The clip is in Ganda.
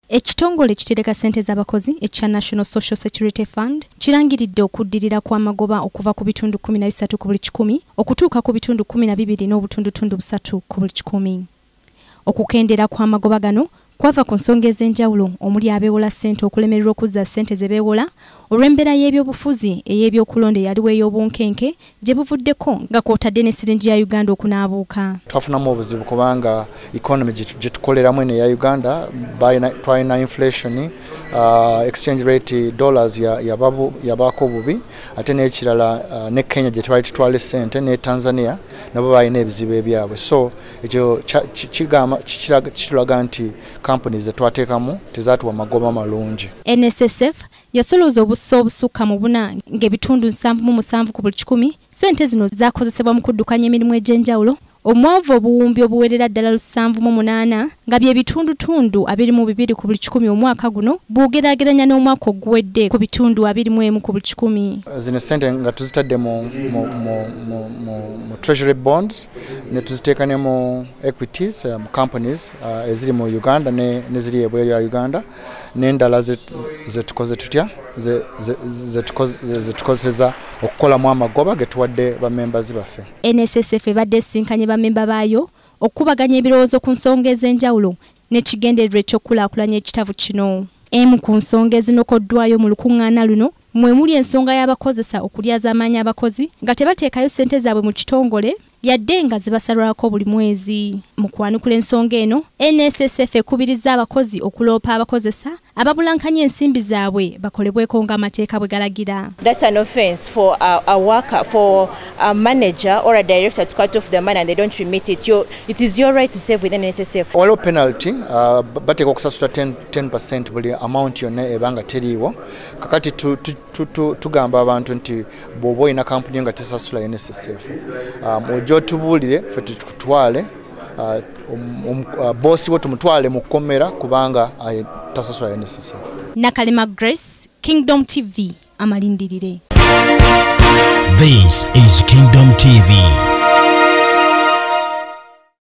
Ekitongole ekitereka ssente z'abakozi ekya National Social Security Fund kirangiridde okuddirira kw'amagoba okuva ku bitundu 13 ku buli 100 okutuuka ku bitundu 12 n'obutundutundu 3 ku buli 100. Okukendera kw'amagoba gano kwava ku nsonga ez'enjawulo omuli abeewola ssente okulemererwa okuzza ssente ze beewola olw'embeera y'ebyobufuzi ey'ebyokulonda eyaliwo ey'obunkenke gye buvuddeko nga kw'otadde ne siringi ya Uganda okunaabuuka. Twafunamu obuzibu kubanga economy gye tukoleramu eno eya Uganda twalina inflation, exchange rate dollars yabaako obubi, ate n'ekirala ne Kenya gye twali tutwala ssente ne Tanzania nabo balina ebizibu ebyabwe. So ekyo kitulaga nti companies zetwateekamu tezaatuwa magoba malungi. NSSF yasolooza obusso obusukka mu buna ng'ebitundu 77 ku buli 100 ssente zino zakozesebwa mu kuddukanya emirimu egy'enjawulo. Omwavu obuwumbi obuwerera ddala 78 nga bye bitundutundu 22 ku buli 100 omwaka guno bwogeraageranya n'omwaka oguwedde ku bitundu 21 ku buli 100. Zino ssente nga tuzitadde mu treasury bonds ne tuziteeka ne mu equities mu companies eziri mu Uganda ne ziri ebweru ya Uganda n'endala zetukoze tutya zetukozesa okukolamu amagoba getuwadde bamembazi baffe. NSSF ebadde esinkanye bamemba baayo okubaganya ebirowoozo ku nsonga ez'enjawulo n'ekigendererwa ekyokulaakulanya ekitabu kino. Emu ku nsonga ezinokoddwayo mu lukuŋŋaana luno mwe muli ensonga y'abakozesa okulyaza amaanyi abakozi nga tebateekayo ssente zaabwe mu kitongole yadde nga zibasalwako buli mwezi. Mu kwanukula ensonga eno, NSSF ekubiriza abakozi okuloopa abakozesa ababulankanya ensimbi zaabwe bakolebweko ng'amateeka bwe galagira. That's an offense for a worker, for a manager or a director to cut off the money and they don't remit it. It is your right to save with NSSF. Waliwo penalty bateeka okusasula 10% buli amount yonna ebanga teriiwo. Kakati tugamba abantu nti bw'oba olina kampuni nga tesasula NSSF ojja otubuulire ffe tutwale boosi wo tumutwale mu kkomera kubanga tasasula NSSF. Nakalema Grace, Kingdom TV, amalindirire. This is Kingdom TV.